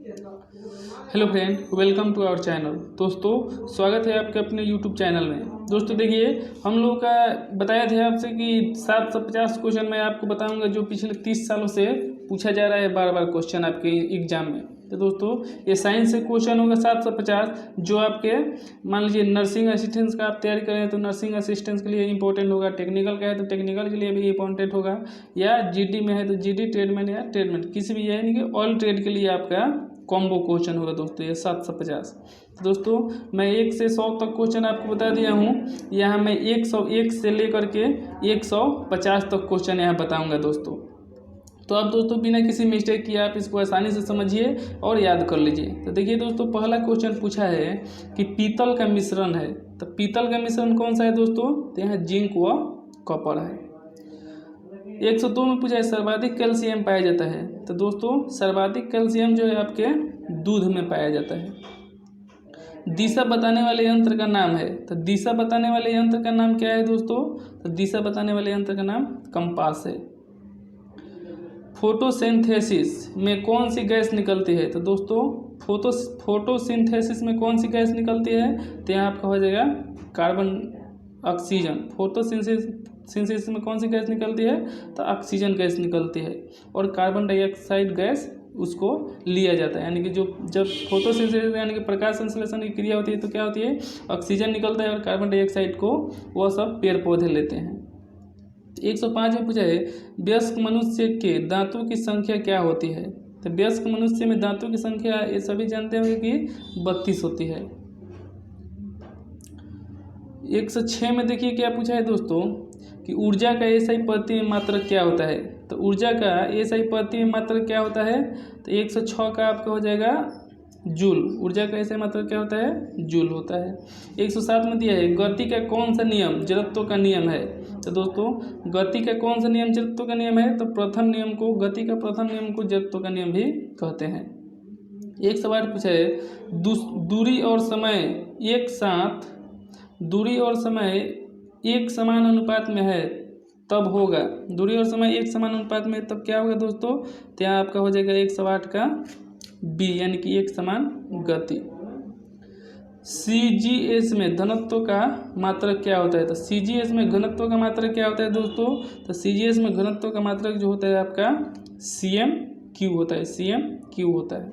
Hello friend, welcome to our channel. दोस्तों, स्वागत है आपके अपने यूट्यूब चैनल में। दोस्तों देखिए, हम लोगों का बताया था आपसे कि 750 क्वेश्चन मैं आपको बताऊंगा जो पिछले 30 सालों से पूछा जा रहा है बार बार क्वेश्चन आपके एग्जाम में। तो दोस्तों, ये साइंस से क्वेश्चन होगा 750 जो आपके मान लीजिए नर्सिंग असिस्टेंट्स का आप तैयारी करें तो नर्सिंग असिस्टेंट्स के लिए इंपॉर्टेंट होगा, टेक्निकल का है तो टेक्निकल के लिए भी इंपॉर्टेंट होगा, या जीडी में है तो जीडी, ट्रेडमैन या ट्रेडमैन, किसी भी यानी कि ऑल ट्रेड के लिए आपका कॉम्बो क्वेश्चन होगा दोस्तों ये 750। दोस्तों, मैं 1 से 100 तक क्वेश्चन आपको बता दिया हूँ। यहाँ मैं 101 से लेकर के 150 तक क्वेश्चन यहाँ बताऊँगा दोस्तों। तो अब दोस्तों बिना किसी मिस्टेक किए आप इसको आसानी से समझिए और याद कर लीजिए। तो देखिए दोस्तों, पहला क्वेश्चन पूछा है कि पीतल का मिश्रण है, तो पीतल का मिश्रण कौन सा है दोस्तों? तो यहाँ जिंक व कॉपर है। 102 में पूछा है सर्वाधिक कैल्शियम पाया जाता है, तो दोस्तों सर्वाधिक कैल्शियम जो है आपके दूध में पाया जाता है। दिशा बताने वाले यंत्र का नाम है, तो दिशा बताने वाले यंत्र का नाम क्या है दोस्तों? तो दिशा बताने वाले यंत्र का नाम कंपास है। फोटोसिंथेसिस में कौन सी गैस निकलती है? तो दोस्तों फोटोसिंथेसिस में कौन सी गैस निकलती है? तो यहाँ आपका हो जाएगा कार्बन ऑक्सीजन। फोटोसिंथेसिस में कौन सी गैस निकलती है? तो ऑक्सीजन गैस निकलती है, और कार्बन डाइऑक्साइड गैस उसको लिया जाता है। यानी कि जब फोटोसिंथेसिस यानी कि प्रकाश संश्लेषण की क्रिया होती है तो क्या होती है? ऑक्सीजन निकलता है और कार्बन डाइऑक्साइड को वह सब पेड़ पौधे लेते हैं। 105 में पूछा है वयस्क मनुष्य के दांतों की संख्या क्या होती है? तो वयस्क मनुष्य में दांतों की संख्या ये सभी जानते होंगे कि 32 होती है। 106 में देखिए क्या पूछा है दोस्तों कि ऊर्जा का एसआई प्रति मात्रक क्या होता है? तो ऊर्जा का एसआई प्रति मात्रक क्या होता है? तो 106 का आपका हो जाएगा जूल। ऊर्जा का एसआई मात्रक क्या होता है? जूल होता है। 107 में दिया है गति का कौन सा नियम जड़त्व का नियम है? तो दोस्तों गति का कौन सा नियम जड़त्व का नियम है? तो प्रथम नियम को, गति का प्रथम नियम को जड़त्व का नियम भी कहते हैं। 108 पूछा है दूरी और समय एक समान अनुपात में है तब होगा। दूरी और समय एक समान अनुपात में तब क्या होगा दोस्तों? तो यहाँ आपका हो जाएगा 108 का बी, यानी कि एक समान गति। सीजीएस में घनत्व का मात्रक क्या होता है? तो सीजीएस में घनत्व का मात्रक क्या होता है दोस्तों? तो सीजीएस में घनत्व का मात्रक जो होता है आपका सीएम क्यू होता है, सीएम क्यू होता है।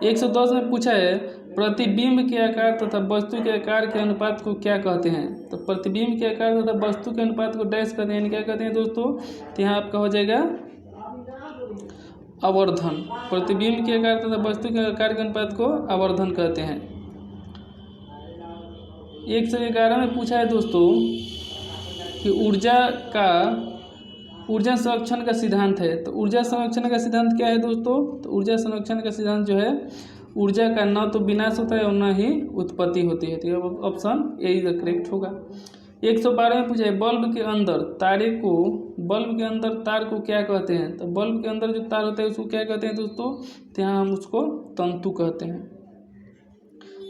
110 में पूछा है प्रतिबिंब के आकार तथा वस्तु के आकार के अनुपात को क्या कहते हैं? तो प्रतिबिंब के आकार तथा वस्तु के अनुपात को डैश कहते हैं, क्या कहते हैं दोस्तों? तो यहाँ आपका हो जाएगा आवर्धन। प्रतिबिंब के आकार तथा वस्तु के आकार के अनुपात को आवर्धन कहते हैं। 111 में पूछा है दोस्तों कि ऊर्जा संरक्षण का सिद्धांत है, तो ऊर्जा संरक्षण का सिद्धांत क्या है दोस्तों? तो ऊर्जा संरक्षण का सिद्धांत जो है ऊर्जा का न तो विनाश होता है और न ही उत्पत्ति होती है। तो ऑप्शन ए इज करेक्ट होगा। 112 में पूछा है बल्ब के अंदर तार को क्या कहते हैं? तो बल्ब के अंदर जो तार होता है उसको क्या कहते हैं दोस्तों? तो यहाँ हम उसको तंतु कहते हैं।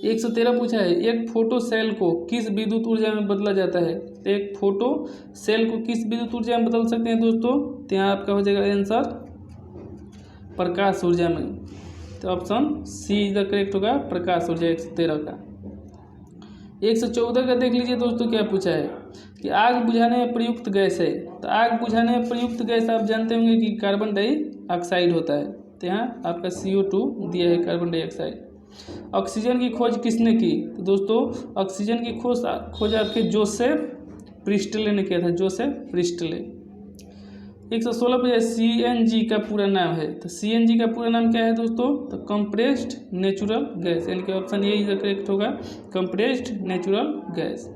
113 पूछा है एक फोटो सेल को किस विद्युत ऊर्जा में बदला जाता है? तो एक फोटो सेल को किस विद्युत ऊर्जा में बदल सकते हैं दोस्तों? तो यहाँ आपका हो जाएगा आंसर प्रकाश ऊर्जा में। तो option C is the correct होगा, प्रकाश ऊर्जा 113 का। 114 का देख लीजिए दोस्तों क्या पूछा है कि आग बुझाने में प्रयुक्त गैस है। तो आग बुझाने में प्रयुक्त गैस आप जानते होंगे कि कार्बन डाइऑक्साइड होता है। तो यहाँ आपका CO2 दिया है, कार्बन डाइऑक्साइड। ऑक्सीजन की खोज किसने की? तो दोस्तों ऑक्सीजन की खोज आपके जोसेफ प्रिस्टले ने किया था, जोसेफ प्रिस्टले। 116 पे CNG का पूरा नाम है, तो CNG का पूरा नाम क्या है दोस्तों? तो कंप्रेस्ड नेचुरल गैस, यानी कि ऑप्शन ए इज करेक्ट होगा, कंप्रेस्ड नेचुरल गैस।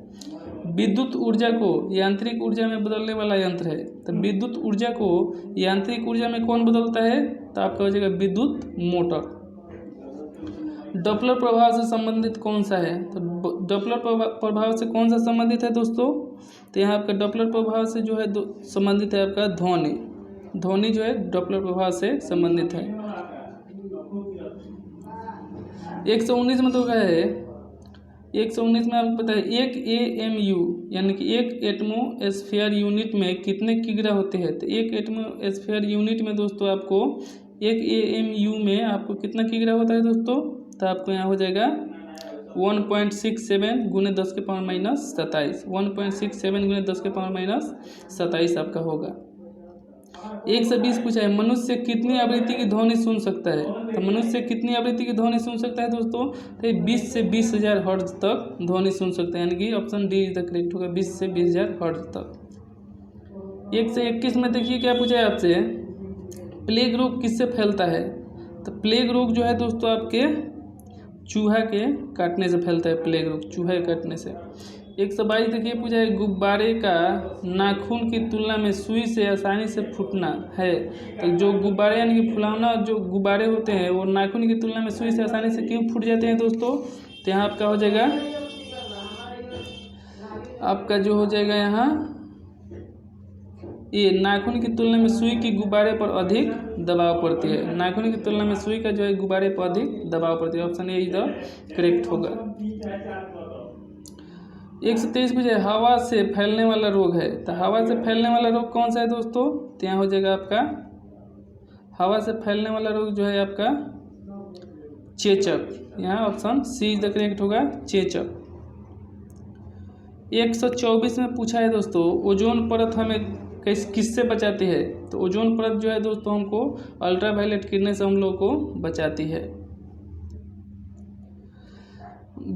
विद्युत ऊर्जा को यांत्रिक ऊर्जा में बदलने वाला यंत्र है, तो विद्युत ऊर्जा को यांत्रिक ऊर्जा में कौन बदलता है? तो आपका हो जाएगा विद्युत मोटर। डॉपलर प्रभाव से संबंधित कौन सा है? तो डॉपलर प्रभाव से कौन सा संबंधित है दोस्तों? तो यहाँ आपका डॉपलर प्रभाव से जो है संबंधित है आपका ध्वनि जो है डॉपलर प्रभाव से संबंधित है। 119 में तो क्या है? 119 में आपको पता है एक AMU यानी कि एक एटमोस्फेयर यूनिट में कितने किग्रा होते हैं? तो एक एटमोस्फेयर यूनिट में दोस्तों आपको 1 AMU में आपको कितना किग्रा होता है दोस्तों? तो आपको यहाँ हो जाएगा 1.67 गुने 10 के पावर माइनस 27, 1.67 गुने 10 के पावर माइनस 27 आपका होगा। 120 पूछा है, मनुष्य कितनी आवृत्ति की ध्वनि सुन सकता है? तो मनुष्य कितनी आवृत्ति की ध्वनि सुन सकता है दोस्तों? तो 20 से 20,000 हर्ट्ज तक ध्वनि सुन सकता है, यानी कि option D is the correct होगा, 20 से 20,000 हर्ट्ज तक। 1 से 21 में देखिए क्या पूछा है आपसे, प्लेग रोग किससे फैलता है? तो प्लेग रोग जो है दोस्तों आपके चूहा के काटने से फैलता है, प्लेग रोग चूहे काटने से। 122 देखिए पूछा है, गुब्बारे का नाखून की तुलना में सुई से आसानी से फूटना है। तो जो गुब्बारे यानी कि फुलावना जो गुब्बारे होते हैं वो नाखून की तुलना में सुई से आसानी से क्यों फूट जाते हैं दोस्तों? तो यहाँ आपका हो जाएगा, आपका जो हो जाएगा यहाँ ये नाखून की तुलना में सुई की गुब्बारे पर अधिक दबाव पड़ती है। नाखून की तुलना में सुई का जो है गुब्बारे पर अधिक दबाव पड़ती है, option A is the correct होगा। 123 पूछे, हवा से फैलने वाला रोग है। तो हवा से फैलने वाला रोग कौन सा है दोस्तों? तो यहाँ हो जाएगा आपका हवा से फैलने वाला रोग जो है आपका चेचक, यहाँ option C is the correct होगा, चेचक। 124 में पूछा है दोस्तों, ओजोन परत हमें किससे बचाती है? तो ओजोन परत जो है दोस्तों हमको अल्ट्रावायलेट किरणें से हम लोगों को बचाती है।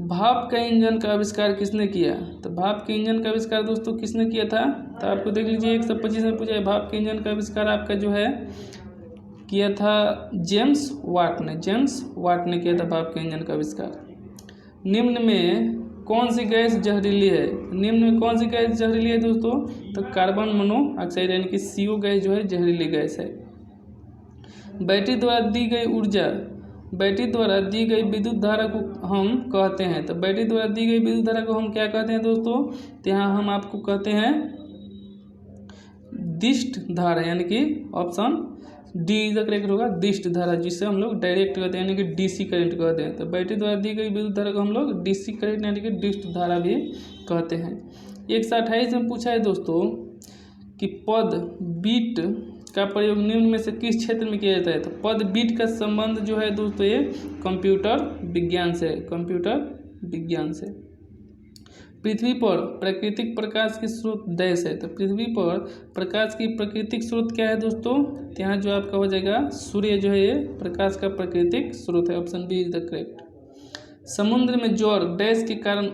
भाप का इंजन का आविष्कार किसने किया? तो भाप के इंजन का आविष्कार दोस्तों किसने किया था? तो आपको देख लीजिए 125 में पूछा है, भाप के इंजन का आविष्कार आपका जो है किया था जेम्स वाट ने, जेम्स वाट ने किया था भाप के इंजन का आविष्कार। निम्न में कौन सी गैस जहरीली है? निम्न में कौन सी गैस जहरीली है दोस्तों? तो कार्बन मोनोऑक्साइड यानी कि CO गैस जो है जहरीली गैस है। बैटरी द्वारा दी गई ऊर्जा, बैटरी द्वारा दी गई विद्युत धारा को हम कहते हैं। तो बैटरी द्वारा दी गई विद्युत धारा को हम क्या कहते हैं दोस्तों? तो यहाँ हम आपको कहते हैं दिष्ट धारा, यानी कि option D is the correct होगा, दिष्ट धारा, जिससे हम लोग डायरेक्ट कहते हैं यानी कि DC करंट कहते हैं। तो बैटरी द्वारा दी गई विद्युत धारा को हम लोग DC करंट यानी कि दिष्ट धारा भी कहते हैं। 128 में पूछा है दोस्तों कि पद बीट का प्रयोग निम्न में से किस क्षेत्र में किया जाता है? तो पद बीट का संबंध जो है दोस्तों ये कंप्यूटर विज्ञान से, कंप्यूटर विज्ञान से। पृथ्वी पर प्राकृतिक प्रकाश की स्रोत डैश है। तो पृथ्वी पर प्रकाश की प्राकृतिक स्रोत क्या है दोस्तों? यहाँ जो आपका हो जाएगा सूर्य जो है ये प्रकाश का प्राकृतिक स्रोत है, option B is the correct. समुद्र में ज्वार डैश के कारण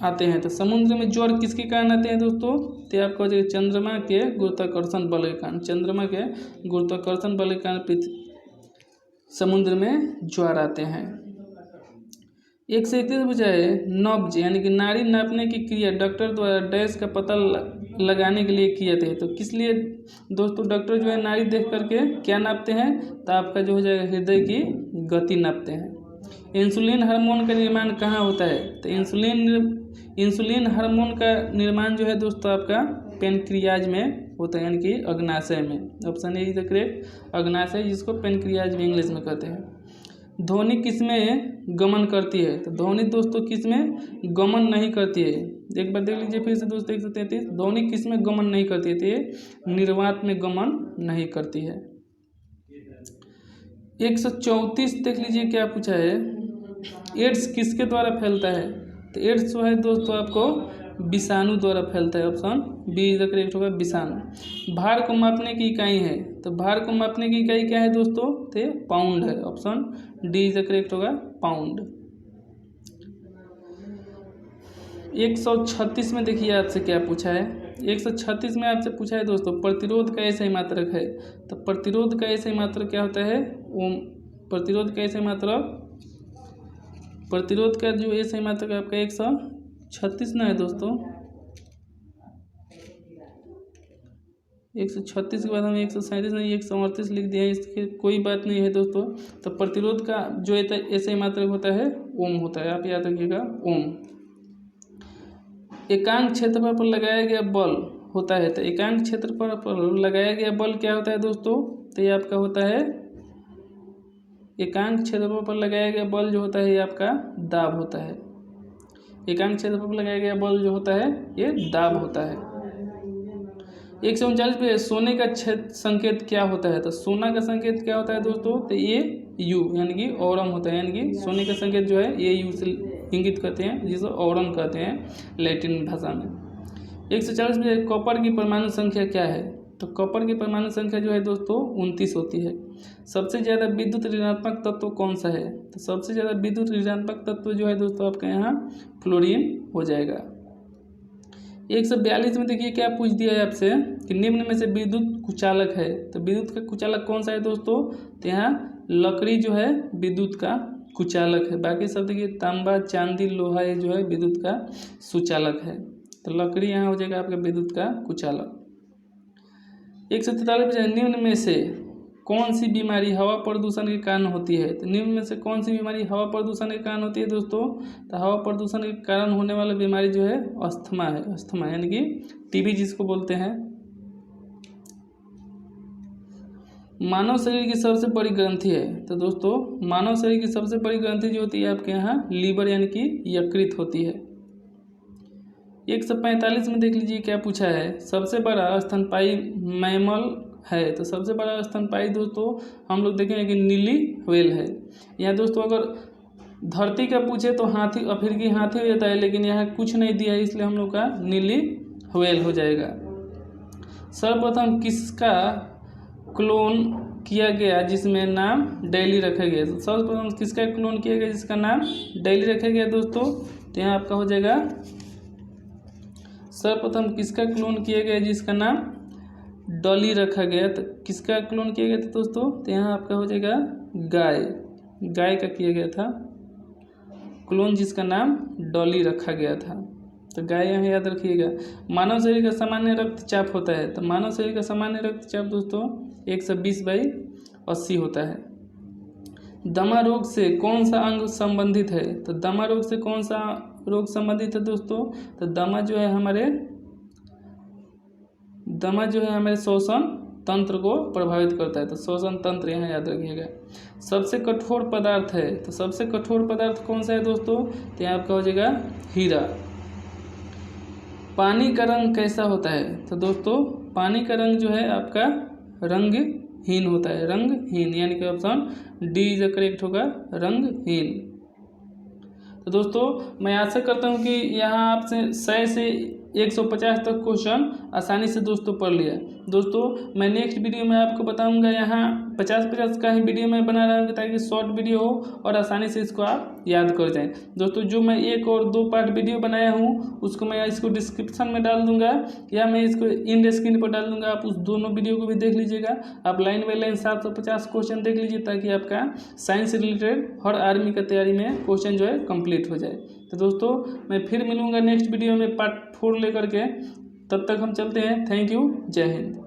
आते हैं। तो समुद्र में ज्वार किसके कारण आते हैं दोस्तों? तो आपका हो जाएगा चंद्रमा के गुरुत्वाकर्षण बल के कारण, चंद्रमा के गुरुत्वाकर्षण बल के कारण समुद्र में ज्वार आते हैं। 131 पूछा है, नब्ज यानी कि नाड़ी नापने की क्रिया डॉक्टर द्वारा डैश का पता लगाने के लिए किए थे। तो किस लिए दोस्तों डॉक्टर जो है नाड़ी देख करके क्या नापते हैं? तो आपका जो हो जाएगा हृदय की गति नापते हैं। इंसुलिन हार्मोन का निर्माण कहाँ होता है? तो इंसुलिन हार्मोन का निर्माण जो है दोस्तों आपका पेनक्रियाज में होता है, यानी कि अग्नाशय में, option A is the correct, अग्नाशय जिसको पेनक्रियाज में इंग्लिश में कहते हैं। ध्वनि किसमें गमन करती है? तो ध्वनि दोस्तों किसमें गमन नहीं करती है? एक बार देख लीजिए फिर से दोस्तों 133, ध्वनि किसमें गमन नहीं करती है? तो ये निर्वात में गमन नहीं करती है। 134 देख लीजिए क्या पूछा है, एड्स किसके द्वारा फैलता है? तो एड्स जो है दोस्तों आपको विषाणु द्वारा फैलता है, option B is the correct होगा, विषाणु। भार को मापने की इकाई है। तो भार को मापने की इकाई क्या है दोस्तों? तो पाउंड है, option D is the correct होगा, पाउंड। 136 में देखिए आपसे क्या पूछा है, 136 में आपसे पूछा है दोस्तों प्रतिरोध का ऐसा मात्रक है। तो प्रतिरोध का ऐसा मात्रक क्या होता है? ओम। प्रतिरोध का ऐसा मात्रक, प्रतिरोध का जो ऐसा मात्रक आपका 136 ना है दोस्तों, 136 के बाद हम 137 नहीं 138 लिख दिया है, इसकी कोई बात नहीं है दोस्तों। तो प्रतिरोध का जो ऐसे मात्रक होता है ओम होता है, आप याद रखिएगा ओम। एकांक क्षेत्रफल पर लगाया गया बल होता है। तो एकांक क्षेत्रफल पर लगाया गया बल क्या होता है दोस्तों? तो ये आपका होता है एकांक क्षेत्रफल पर लगाया गया बल जो होता है ये आपका दाब होता है। एकांक क्षेत्रफल पर लगाया गया बल जो होता है ये दाब होता है। 139 पे सोने का संकेत क्या होता है? तो सोना का संकेत क्या होता है दोस्तों? तो ये यू यानी कि औरम होता है, यानी कि सोने का संकेत जो है ये यू से इंगित करते हैं, जिसे औरम कहते हैं लैटिन भाषा में। 140 में कॉपर की परमाणु संख्या क्या है? तो कॉपर की परमाणु संख्या जो है दोस्तों 29 होती है। सबसे ज़्यादा विद्युत ऋणात्मक तत्व कौन सा है? तो सबसे ज़्यादा विद्युत ऋणात्मक तत्व जो है दोस्तों आपके यहाँ फ्लोरीन हो जाएगा। 142 में देखिए क्या पूछ दिया है आपसे कि निम्न में से विद्युत कुचालक है। तो विद्युत का कुचालक कौन सा है दोस्तों? तो यहाँ लकड़ी जो है विद्युत का कुचालक है। बाकी सब देखिए तांबा, चांदी, लोहा ये जो है विद्युत का सुचालक है। तो लकड़ी यहाँ हो जाएगा आपका विद्युत का कुचालक। 143 निम्न में से कौन सी बीमारी हवा प्रदूषण के कारण होती है? तो निम्न में से कौन सी बीमारी हवा प्रदूषण के कारण होती है दोस्तों? तो हवा प्रदूषण के कारण होने वाला बीमारी जो है अस्थमा है। अस्थमा यानी कि टीबी जिसको बोलते हैं। मानव शरीर की सबसे बड़ी ग्रंथि है। तो दोस्तों मानव शरीर की सबसे बड़ी ग्रंथि जो होती है आपके यहाँ लीवर यानी कि यकृत होती है। 145 में देख लीजिए क्या पूछा है, सबसे बड़ा स्तनपायी मैमल है। तो सबसे बड़ा स्तनपायी दोस्तों हम लोग देखेंगे कि नीली व्हेल है। यहाँ दोस्तों अगर धरती का पूछे तो हाथी, अफ्रीकी हाथी हो जाता है, लेकिन यहाँ कुछ नहीं दिया है इसलिए हम लोग का नीली व्हेल हो जाएगा। सर्वप्रथम किसका क्लोन किया गया जिसमें नाम डेली रखा गया? सर्वप्रथम किसका क्लोन किया गया जिसका नाम डेली रखा गया दोस्तों? तो यहाँ आपका हो जाएगा सर्वप्रथम किसका क्लोन किया गया जिसका नाम डॉली रखा गया? तो किसका क्लोन किया गया था दोस्तों? तो यहाँ आपका हो जाएगा गाय का किया गया था क्लोन जिसका नाम डॉली रखा गया था। तो गाय यहाँ याद रखिएगा। मानव शरीर का सामान्य रक्तचाप होता है। तो मानव शरीर का सामान्य रक्तचाप दोस्तों 120/80 होता है। दमा रोग से कौन सा अंग संबंधित है? तो दमा रोग से कौन सा रोग संबंधित है दोस्तों? तो दमा जो है हमारे शोषण तंत्र को प्रभावित करता है। तो शोषण तंत्र यहाँ याद रखिएगा। सबसे कठोर पदार्थ है। तो सबसे कठोर पदार्थ कौन सा है दोस्तों? तो यहाँ आपका हो जाएगा हीरा। पानी का रंग कैसा होता है? तो दोस्तों पानी का रंग जो है आपका रंगहीन होता है। रंगहीन यानी कि ऑप्शन डी इज करेक्ट होगा, रंगहीन। तो दोस्तों मैं आशा करता हूँ कि यहाँ आपसे 100 से 150 तक क्वेश्चन आसानी से दोस्तों पढ़ लिया। दोस्तों मैं नेक्स्ट वीडियो में आपको बताऊंगा, यहाँ 50-50 का ही वीडियो मैं बना रहा हूँ ताकि शॉर्ट वीडियो हो और आसानी से इसको आप याद कर जाएं। दोस्तों जो मैं 1 और 2 पार्ट वीडियो बनाया हूँ उसको मैं इसको डिस्क्रिप्शन में डाल दूंगा या मैं इसको इन स्क्रीन पर डाल दूंगा। आप उस दोनों वीडियो को भी देख लीजिएगा। आप लाइन बाई लाइन 750 क्वेश्चन देख लीजिए ताकि आपका साइंस से रिलेटेड हर आर्मी का तैयारी में क्वेश्चन जो है कंप्लीट हो जाए। तो दोस्तों मैं फिर मिलूंगा नेक्स्ट वीडियो में पार्ट 4 लेकर के। तब तक हम चलते हैं। थैंक यू, जय हिंद।